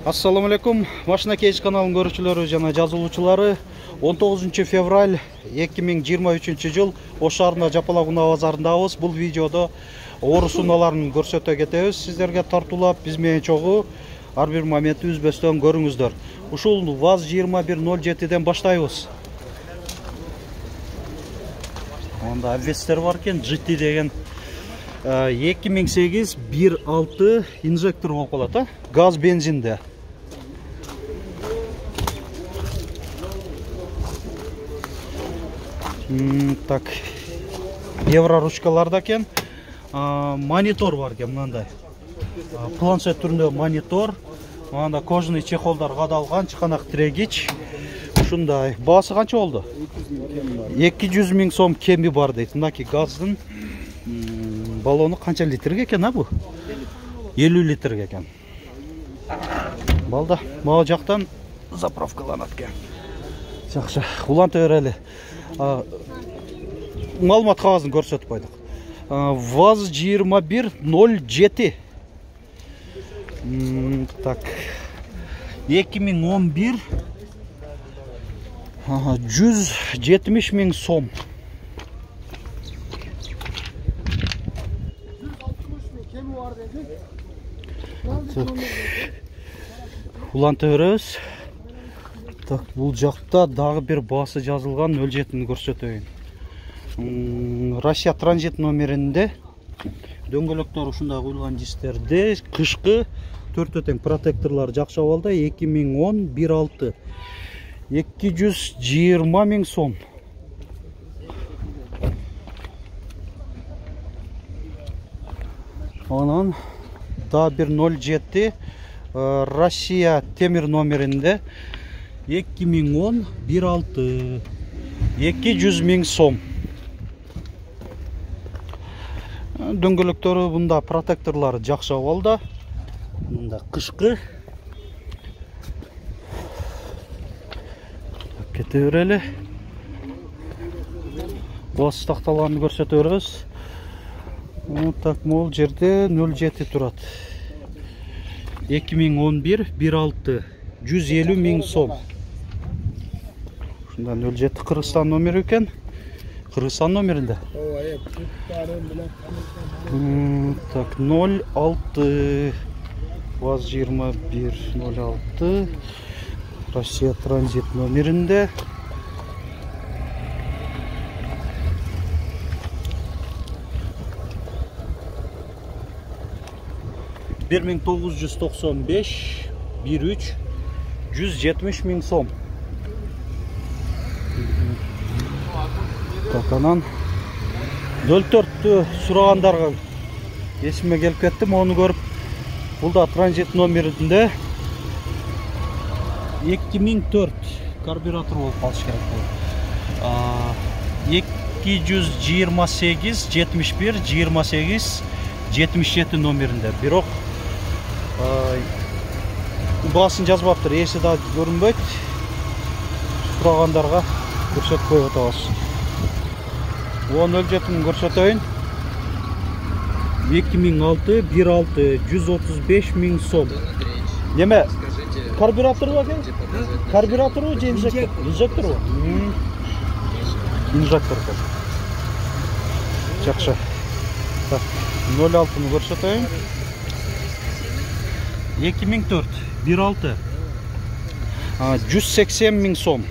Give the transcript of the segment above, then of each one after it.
Assalamu alaikum. Машина Кейс каналының көрүүчүлөрү жана жазылуучулары. 19 февраль 2023 жыл Ош шаарында Жапалак унаа базарындабыз. Бул видеодо орус унааларын көрсөтө кетебиз. Сиздерге тартуулап биз менен чогуу ар бир моментти үзбөстөн көрүңүздөр. Ушул ВАЗ-2107ден баштайбыз. Анда Авестер бар экен, GT деген 2008 1.6 инжектор болуп калат, газ бензинде. Так, евро ручкаларда экен, монитор бар экен мындай. Планшет түрүндө монитор, анда кожаный чехолдар кадалган, чыканак тирегич. Ушундай. Баасы канча болду? 200 000 сом кеми бар дейт. Мынакей газдын баллону канча литрге экен, бу? 50 литрге экен. Балда, могу жактан заправкаланат экен. Жакшы, уланта берели. Маалымат кагазын көрсөтүп койдук. ВАЗ-2107. Так. 2011 170 000 сом. Уланта беребиз. Так, бул жакта дагы бир баасы жазылган 07-ни көрсөтөйүн. Россия транзит номеринде дөңгөлөктөр ушундай куюлган дистерде, кышкы төртө тең протекторлор жакшы абалда. 2010 1.6 220 000 сом. Анан да бир 07 Россия темир номеринде 2010 1.6 200 000 сом. Дөңгөлөктөрү бунда протекторлор жакшы абалда. Мында кышкы. Кете берели. Бас такталарын көрсөтө беребиз. Так, могул жерде 07 турат. 2011 1.6 150 000 сом. Ушунда 07 Кыргызстан номери экен. Кыргызстан номеринде. Так, 06 ВАЗ-2106 Россия транзит номеринде. Bir 1995 13 170 000 сом. Так, анан 04-тү сурагандарга эсиме келип кеттим, ону көрүп. Бул да транзит номеринде 2004 карбюратор болуп калыш керек бул. 228 71 28 77 номеринде. Бирок баасын жазбаптыр, эси да көрүнбөйт. Сурагандарга көрсөтүп коюп атабыз. 07-ни көрсөтөйүн. 2006 1.6 135 000 сом. Неме? Карбюратор бар екен? Карбюратор же инжектор? Инжектор бар. Инжектор бар. Жакшы. Так, 06-ны көрсөтөйүн. 2004 1.6 180 000 сом.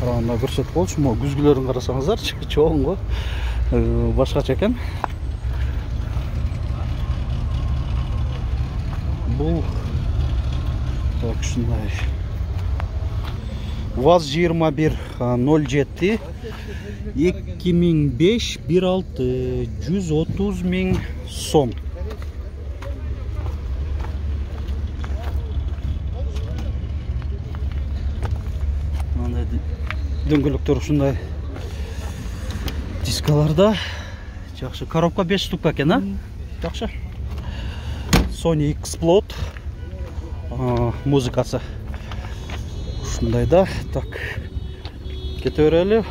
Анда көрсөтүп болчу, могу күзгүлөрүн карасаңыздар, чоң го. Башкача экен. Бул так ушундай. ВАЗ-2107 2005 1.6 130 000 сом. Дөңгөлөктөр ушундай дискаларда. Жакшы, коробка 5 штука экен, Жакшы. Sony Explode музыкасы. Ушундай да. Так. Кете берели.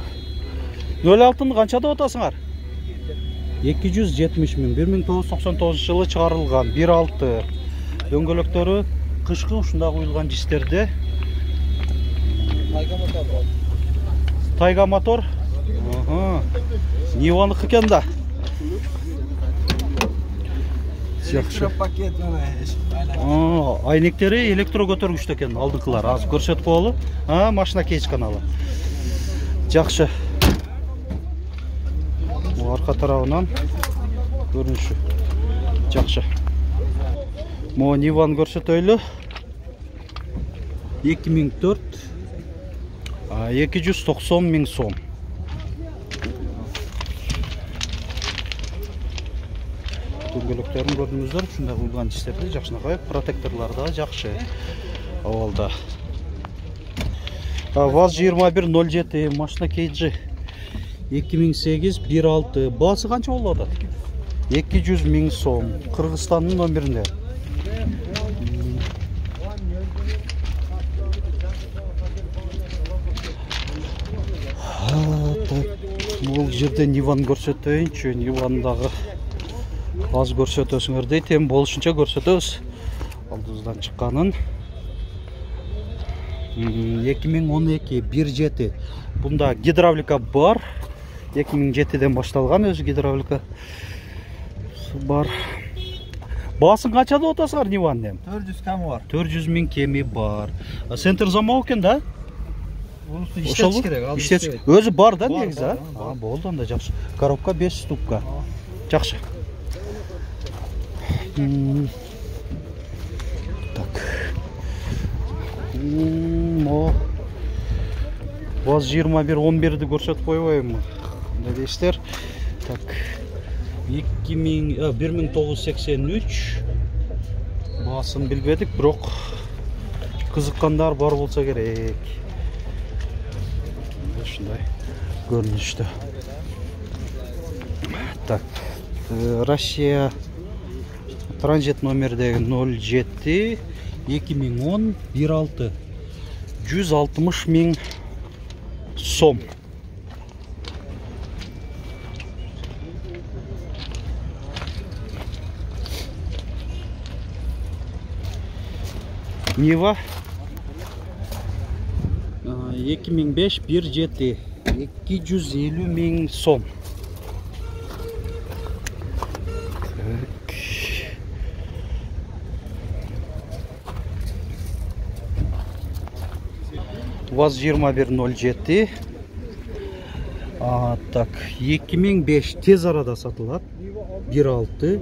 06-ны канчада отасыңар? 270 миң. 1999 жылы чыгарылган. 1.6. Дөңгөлөктөрү кышкы ушунда куюлган жистерде. Тайга мотор. Ниваныкы экен да. Электропакет Айнектери электро көтөргүчтө экен алдыңкылар. Азыр көрсөтүп коелу. Машина кейж каналы. Жакшы. Арка тарабынан көрүнүшү жакшы. Mo Nivan көрсөтөйлү. 2004 290 миң сом. Дөңгөлөктөрүн көрдүңүздөр, ушундай куюлган жистерди жакшынакай, протекторлор да жакшы. Абалда. ВАЗ-2107 машина кейджи 2008 1.6. Баасы канча болуп атат? 200 миң сом. Кыргызстандын номеринде. Бул жерде Ниван көрсөтөйүнчү. Нивандагы аз көрсөтөсүңөр дейт, эми болушунча көрсөтөбүз. Алдыбыздан чыкканын. 2012 1.7. Бунда гидравлика бар. 2007-ден башталган өзү гидравлика бар. Баасын канча деп атасыңар Нивандын? 400 кеми бар. 400 миң кеми бар. Центр замок экен да? Иштетиш керек, ал иштебейт. Өзү бар да негизи, болду анда жакшы. Коробка 5 ступка. Жакшы. Так. ВАЗ-2111-ди көрсөтүп койбоймунбу? Кандай дейсиздер? Так. 1983. Баасын билбедик, бирок кызыккандар бар болсо керек. Ушундай көрүнүштө. Так. Россия транзит номердеги 07 2010 1.6 160 миң сом. Нива 2005 1.7 250 миң сом. ВАЗ-2107. Так, 2005 тез арада сатылат. 1.6.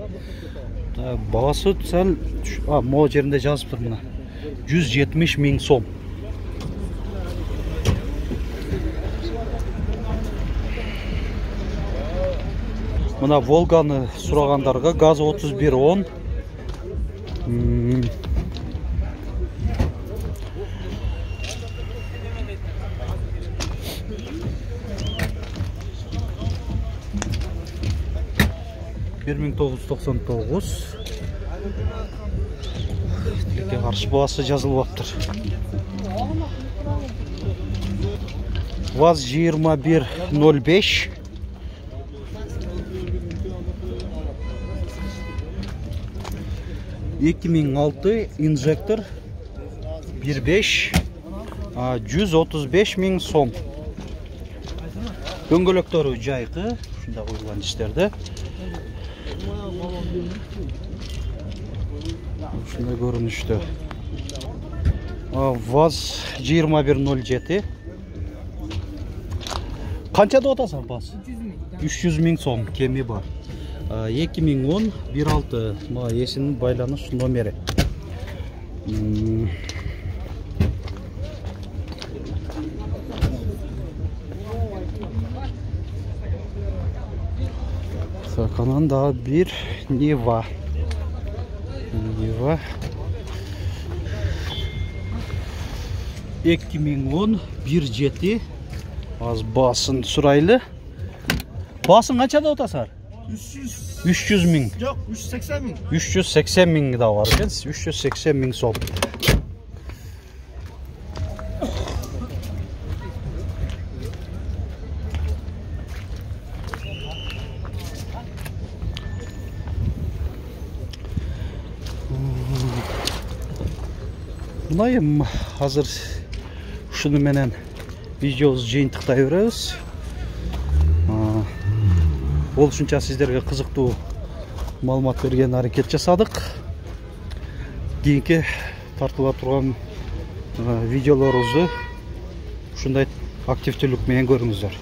Баасы сәл могу жеринде жазыптыр мына. 170 миң сом. Мына Волганы сурагандарга газ 3110. $1999. Тилекке каршы баасы жазылыптыр. ВАЗ-2105. ...2006 инжектор 1.5 135 миң сом. Дөңгөлөктөрү жайкы, ушунда коюлган иштерде. Ушундай көрүнүштө. ВАЗ-2107. Канча деп атасың баасы? 300 миң сом кеми бар. 2010 1.6 есінің байланыш номері. Kananda bir Niva. 2010 1.7 az basın suraylı. Basın kaça da otasar? 300 ming. Yok, 380 ming. 380 ming da var. 380 ming so'm. мына эми азыр ушуну менен видеобузду жыйынтыктай беребиз. Болушунча сиздерге кызыктуу маалымат берген аракет жасадык. Кийинки тартыла турган видеолорубузду ушундай активдүүлүк менен көрүңүздөр.